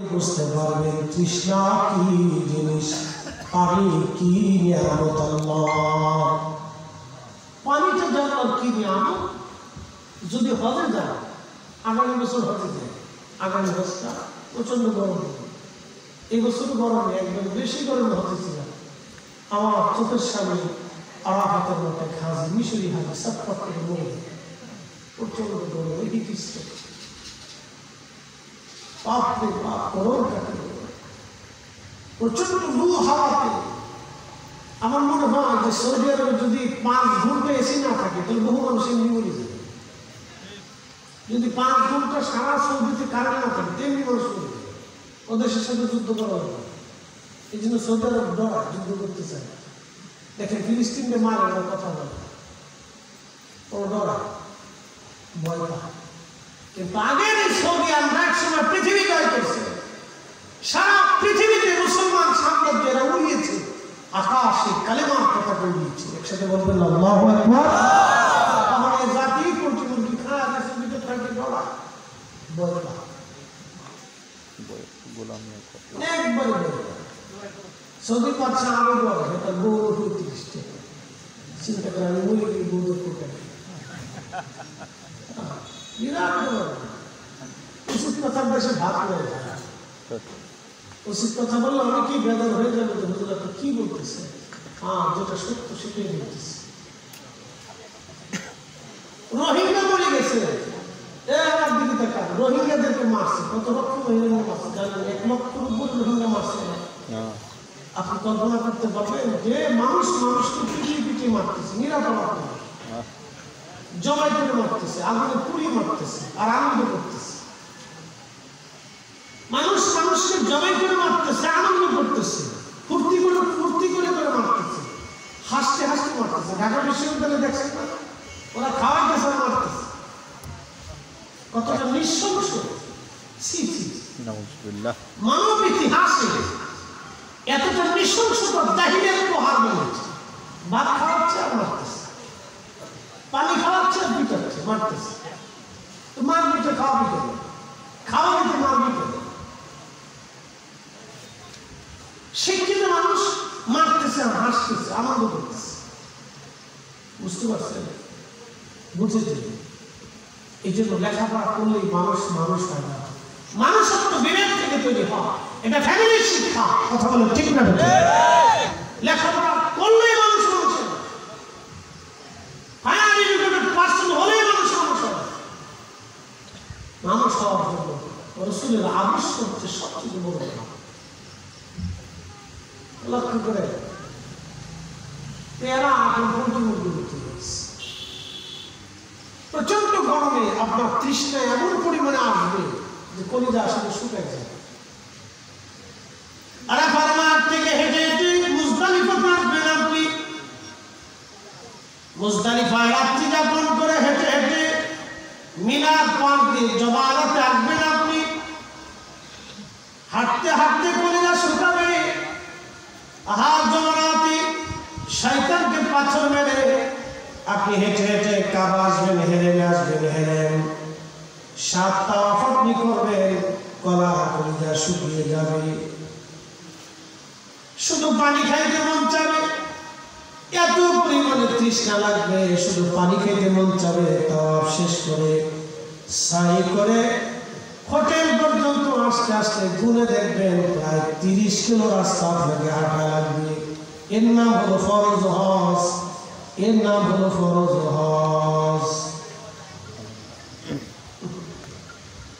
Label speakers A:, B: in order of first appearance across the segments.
A: বুঝতে পারবেন তৃষ্ণা কি জিনিস, পানি কি নিয়ামত আল্লাহ। পানিটা জানার কি নিয়ামত। যদি হজে যায়, আগামী বছর হজে যায়, আগামী বছরটা প্রচন্ড গরম, এই বছর গরমে একদম বেশি গরমে হজে ছিলাম। আমার চোখের সামনে আরাফাতের মতো খাজি মিশরি হাজি সটপট করে মরে প্রচন্ড গরমে হিটিস্ট বাপরে বাপ, গরম কাটে প্রচন্ড লু হাওয়াতে। আমার মনে হয় যে সৌদি আরবে যদি 5 ঘন্টা এসি না থাকে তাহলে বহু মানুষ এমনি মরে যাবে। যদি 5 ঘন্টা সারা সৌদিতে কারেন্ট না থাকে তেমনি মানুষ মরে যাবে। ও দেশের সাথে যুদ্ধ করা হবে, এই জন্য সৌদি আরব ডর, যুদ্ধ করতে চায়। দেখেন ফিলিস্তিনকে মারে না, কথা বলে, ও ডরা, ভয় পায়। কিন্তু আগের এই সৌদি আমরা এক সময় পৃথিবী জয় করছে, সারা পৃথিবীতে মুসলমান সাম্রাজ্যেরা উড়িয়েছে, আকাশে কালেমার কথা উড়িয়েছে। একসাথে বলবেন আল্লাহু আকবার। তাহলে জাতি প্রতিমন্ত্রী খাওয়া গেছে, ভিতর থাকে ডরা, ভয় পায়, একবারে ভয় পায়। সৌদি বাদশাহ আরো বলে এটা গৌর হইতে চিন্তা করে আমি মরে গিয়ে গৌর করতে বিরাট উচিত কথার দেশে ভাত হয়ে যায়। উচিত কথা বললে অনেকেই বেদর হয়ে যাবে, যে হুজুর আপনি কি বলতেছে, হ্যাঁ যেটা সত্য সেটাই বলতেছে। রোহিঙ্গা মরে গেছে, আমার দিকে দেখা, রোহিঙ্গাদেরকে মারছে, কত লক্ষ রোহিঙ্গা মারছে জানেন? 1 লক্ষের উপর রোহিঙ্গা মারছে। আপনি কল্পনা করতে পারবেন যে মানুষ মানুষকে পিটিয়ে পিটিয়ে মারতেছে, নিরাপরাধ মানুষ জমাই করে মারতেছে, আগুনে পুড়িয়ে মারতেছে আর আনন্দ করতেছে। মানুষ মানুষকে জমাই করে মারতেছে, আনন্দ করতেছে, ফুর্তি করে মারতেছে, হাসতে হাসতে মারতেছে। ঢাকা বিশ্ববিদ্যালয়ে দেখছেন না, ওরা খাওয়াইতেছে আর মারতেছে, কতটা নৃশংস। মানব ইতিহাসে এতটা নৃশংসতা দাহিনের প্রহার মিলেছে। ভাত খাওয়াচ্ছে আর মারতেছে, পানি খাওয়াচ্ছে আর পিটাচ্ছে, মারতেছে। তো মার পিঠে খাওয়া পিঠে, খাওয়া পিঠে মার পিঠে। শিক্ষিত মানুষ মারতেছে আর হাসতেছে, আনন্দ করতেছে। বুঝতে পারছেন? বুঝেছে? এই জন্য লেখাপড়া করলেই মানুষ মানুষ হয় না, মানুষত্ব বিবেক থেকে তৈরি হয়। এটা ফ্যামিলির শিক্ষা, কথা বলে ঠিক না? লেখাপড়া করলেই মানুষ মানুষ হয়, হায়ার এডুকেটেড পার্সন হলেই মানুষ মানুষ হয়। মানুষ হওয়ার জন্য রাসূলের আদর্শ হচ্ছে সবচেয়ে বড় কথা। লক্ষ্য করে এরা এখন প্রতিমন্ত্রী করতে গেছে। প্রচন্ড গরমে আপনার তৃষ্ণা এমন পরিমাণে আসবে যে কলিজা আসলে শুকায় যায়। আরাফার মাঠ থেকে হেঁটে হেঁটে মুজদালিফাতে আসবেন আপনি, মুজদালিফায় রাত্রি যাপন করে হেঁটে হেঁটে মিনার পার দিয়ে জমারাতে আসবেন আপনি। হাঁটতে হাঁটতে কলিজা শুকাবে, আহার জমারাতে শয়তানকে পাথর মেরে আপনি হেঁটে হেঁটে কাবা আসবেন, হেরেম আসবেন, হেরেম 7 তাওয়াফ আপনি করবেন, কলা কলিজা শুকিয়ে যাবে, শুধু পানি খাইতে মন চাবে, এত পরিমাণে তৃষ্ণা লাগবে, শুধু পানি খাইতে মন চাবে। তাওয়াফ শেষ করে সাই করে হোটেল পর্যন্ত আস্তে আস্তে গুনে দেখবেন প্রায় 30 কিলো রাস্তা আপনাকে হাঁটা লাগবে। এর নাম হলো ফরজ হজ, এর নাম হলো ফরজ হজ।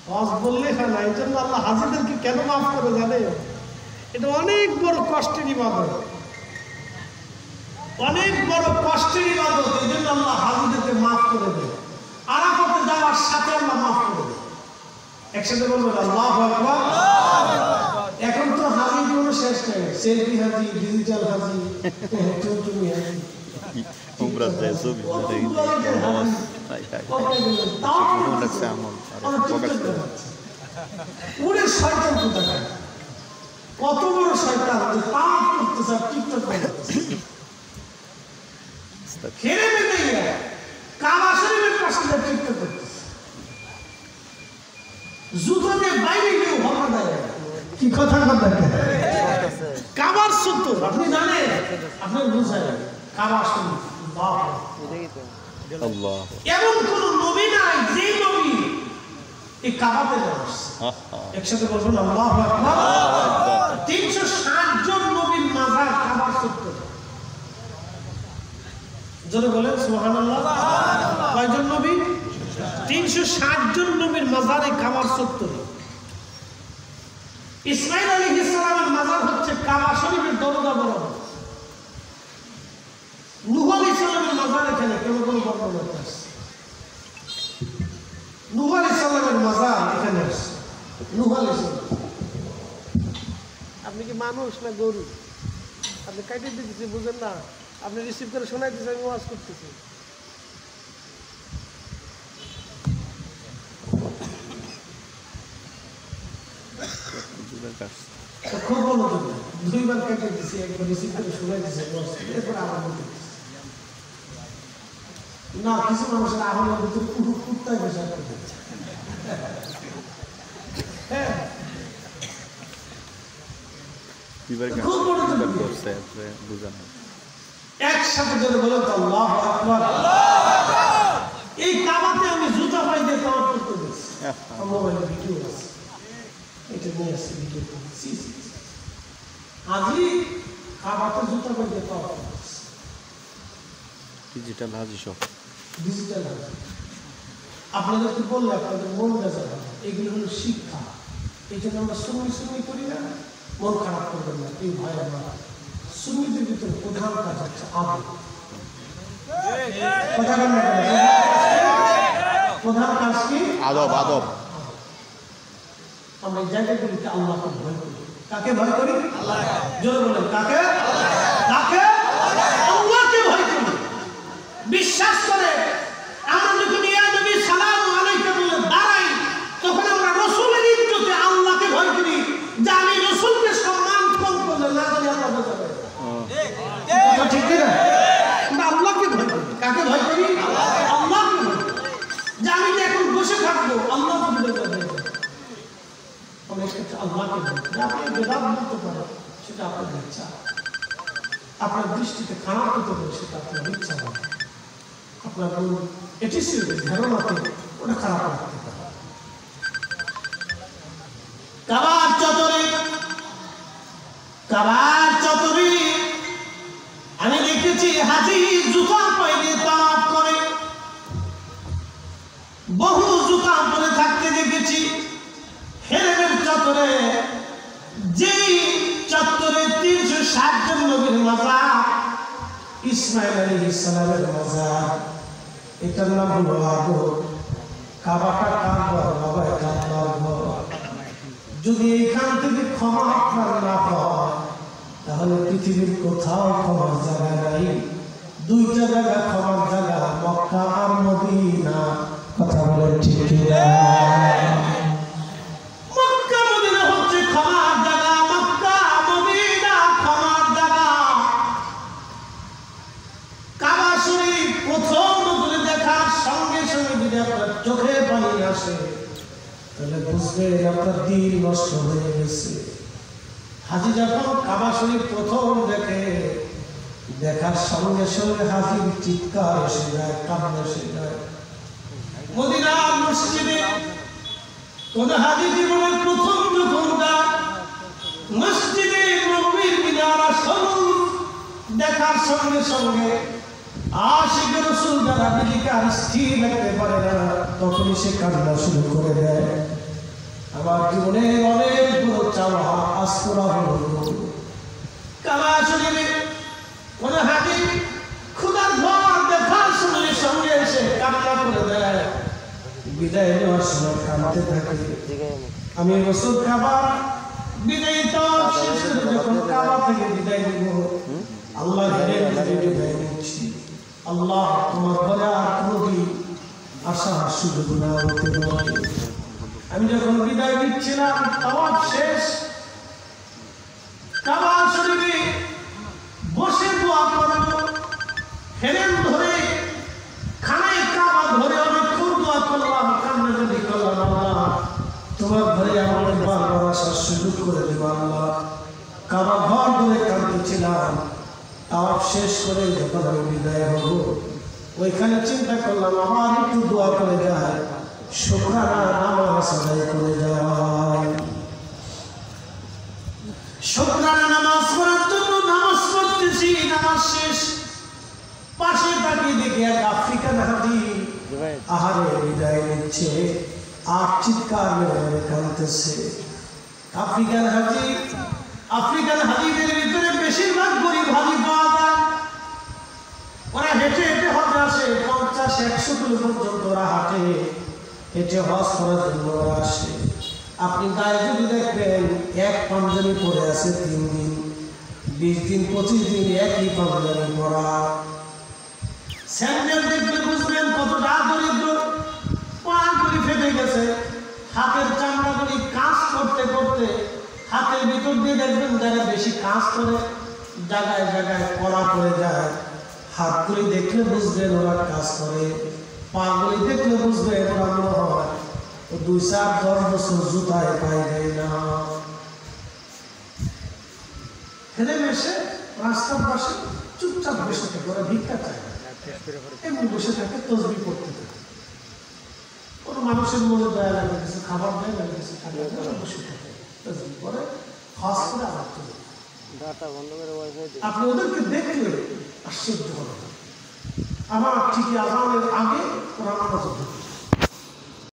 A: হজ বললে হয় না, এই জন্য আল্লাহ হাজিদেরকে কেন মাফ করে জানে? এটা অনেক বড় কষ্টের ইবাদত, অনেক বড় কষ্টের ইবাদত। এই জন্য আল্লাহ হাজিদেরকে মাফ করে দেয়, আরাফাতে যাওয়ার সাথে আল্লাহ মাফ করে দেয়। একসাথে বলবেন আল্লাহু আকবার। এখন তো হাজির কোনো শেষ নেই, সেলফি হাজি, ডিজিটাল হাজি, টুনটুনি হাজি, কত বড় শয়তান যে পাপ করতেছে আর টিকটক করতেছে। খেলে বেঁধে কাবা শরীফের পাশে টিকটক করতেছে, জুতো দিয়ে বাইরে কেউ হওয়া দেয়, কি কথা দেখেন কাবার সত্তর আপনি জানেন আপনার বুঝায় কাবা সত্তর আল্লাহ এমন কোন নবী নাই যে নবী এই কাবাতে আসছে একসাথে বলুন আল্লাহু আকবার 360 জন নবীর মাজার কাবার সত্তর জোরে বলেন সুবহানাল্লাহ কয়জন নবী 360 জন নবীর মাজারে কাবার সত্তর ইসমাঈল আলাইহিস সালামের মাজার হচ্ছে কাবা শরীফের দরজা বরাবর নূহ আলাইহিস সালামের মাজার এখানে কোন বর্ণনা আছে নূহ আলাইহিস সালামের মাজার এখানে আছে নূহ আলাইহিস সালাম আপনি কি মানুষ না গরু আপনি কাইটে দিতেছি বুঝেন না আপনি রিসিভ করে শোনাই দিচ্ছেন আমি ওয়াজ করতেছি খুব বলো তুমি দুইবার কেটে দিছি একবার রিসিভ করে শোনাই দিছে এরপর আবার বলতে না কিছু মানুষের আহলের ভিতরে কুত্তায় বসে আছে হ্যাঁ খুব বড় করছে বুঝানো একসাথে যদি বলেন তো আল্লাহু আকবার এই কাবাতে আমি জুতা পাই দিয়ে তাওয়াফ করতে গেছি আমার মোবাইলে ভিডিও আছে এটা নিয়ে আসছি ভিডিও করছি আজি কাবাতে জুতা পাই দিয়ে তাওয়াফ করছি ডিজিটাল হাজি সব ডিজিটাল হাজি আপনাদেরকে বললে আপনাদের মন বেজার হবে এগুলো হলো শিক্ষা এই জন্য আমরা সুন্নি করি না মন খারাপ করবেন না এই ভয় আমরা সুন্নিদের ভিতরে প্রধান কাজ হচ্ছে আদব প্রধান কাজ কি আদব আদব আমরা এই জায়গাগুলিতে আল্লাহকে ভয় করি কাকে ভয় করি আল্লাহ জোরে বলেন কাকে কাকে আল্লাহকে ভয় করি বিশ্বাস করে আমরা যখন ইয়া নবী সালামু আলাইকা বলে দাঁড়াই তখন আমরা রাসূলের ইজ্জতে আল্লাহকে ভয় করি যে আমি রাসূলকে সম্মান কম করলে না জানি আল্লাহ বাঁচাবে ঠিক কি না আমরা আল্লাহকে ভয় করি কাকে ভয় করি আল্লাহকে ভয় করি যে আমি যে এখন বসে থাকবো আল্লাহকে ভয় করব আমরা সেটা আল্লাহকে ভয় করি আপনি বেদাত বলতে পারেন সেটা আপনার ইচ্ছা আপনার দৃষ্টিতে খারাপ হতে পারে সেটা আপনার ইচ্ছা হবে আপনার কোন এটিসিউড ধারণাতে ওটা খারাপ লাগতে পারে কাবার চত্বরে আমি দেখেছি হাজি জুতা পায়ে তাওয়াফ করে বহু জুতা পরে থাকতে দেখেছি হেরেমের চত্বরে যেই চত্বরে 360 জন নবীর মাজার ইসমাঈল আলাইহিস সালামের মাজার এটার নাম হলো আদব কাবাটা কাবার বাবা এটা আল্লাহর যদি এইখান থেকে ক্ষমা আপনার না হয় তাহলে পৃথিবীর কোথাও ক্ষমার জায়গা নাই দুইটা জায়গা ক্ষমার জায়গা মক্কা আর মদিনা কথা বলেন ঠিক কিনা মক্কা মদিনা হচ্ছে ক্ষমার জায়গা মক্কা মদিনা ক্ষমার জায়গা কাবা শরীফ প্রথম নজরে দেখার সঙ্গে সঙ্গে যদি আপনার চোখে পানি আসে তাহলে বুঝবেন আপনার দিন নষ্ট হয়ে গেছে হাজি যখন কাবা শরীফ প্রথম দেখে দেখার সঙ্গে সঙ্গে হাজির চিৎকার এসে যায় কান্না এসে যায় মদিনার মসজিদে কোন হাজি জীবনের প্রথম যখন যায় মসজিদে নববীর মিনারা শরীফ দেখার সঙ্গে সঙ্গে আশিক রাসূল যারা দিকে আর স্থির রাখতে পারে না তখনই সে কান্না শুরু করে দেয় আমার জীবনের অনেক বড় চাওয়া আজ পুরা হলো কাবা শরীফে কোন হাজি খুদার ঘর দেখার সঙ্গে সঙ্গে এসে কান্না করে দেয় বিদায় নেওয়ার সময় কাঁদতে থাকে আমি রাসূল কাবা বিদায় তো শেষ করে যখন কাবা থেকে বিদায় নিব আল্লাহ বিদায় নিচ্ছি আল্লাহ তোমার ঘরে আর কোনোদিন আসার সুযোগ না হতে পারে আমি যখন বিদায় নিচ্ছিলাম তাওয়াফ শেষ কাবা শরীফে বসে দোয়া করব হেরেম ধরে খানায় কাবা ধরে অনেকক্ষণ দোয়া করলাম কান্নাকাটি করলাম আল্লাহ তোমার ঘরে আমার বারবার আসার সুযোগ সুযোগ করে দেব আল্লাহ। কাবা ঘর ধরে কাঁদতেছিলাম, তাওয়াফ শেষ করে যখন আমি বিদায় হব ওইখানে চিন্তা করলাম আমার একটু দোয়া করে যায়, শুকরানা নামাজ আদায় করে যায়। শুকরানা নামাজ পড়ার জন্য নামাজ পড়তেছি, নামাজ শেষ, পাশে তাকিয়ে দেখি এক আফ্রিকান হাজি আহারে বিদায় নিচ্ছে আর চিৎকার মেরে কাঁদতেছে। আফ্রিকান হাজিদের ভিতরে বেশিরভাগ গরিব হাজি পাওয়া যায়। ওরা হেঁটে হেঁটে হজ আসে, 50-100 কিলো পর্যন্ত ওরা হাঁটে হেঁটে হজ করার জন্য ওরা আসে। আপনি গায়ে যদি দেখবেন এক পাঞ্জাবি পরে আছে 3 দিন, 20 দিন 25 দিন একই পাঞ্জাবি পরা। স্যান্ডেল দেখলে বুঝবেন কতটা দরিদ্র, পাগুলি ফেটে গেছে, হাতের চামড়াগুলি কাজ করতে করতে হাতের ভিতর দিয়ে দেখবেন যারা বেশি কাজ করে জায়গায় জায়গায় কলা পড়ে যায়। হাতগুলি দেখলে বুঝবেন ওরা কাজ করে, পাগুলি দেখলে বুঝবেন ওরা মনে হয় 2-4-10 বছর জুতায় পাই দেয় না। হেলে মেশে রাস্তার পাশে চুপচাপ বসে থাকে, ওরা ভিক্ষা চায় এমনি বসে থাকে, তসবিহ পড়তে থাকে। কোনো মানুষের মনে দয়া লাগে, কিছু খাবার দেয় না, কিছু খাবার দেয়, বসে থাকে তসবিহ পড়ে, হজ করে আবার চলে। আপনি ওদেরকে দেখলে আশ্চর্য হবে। আমার ঠিকই আজানের আগে ওরা নামাজ পড়ে।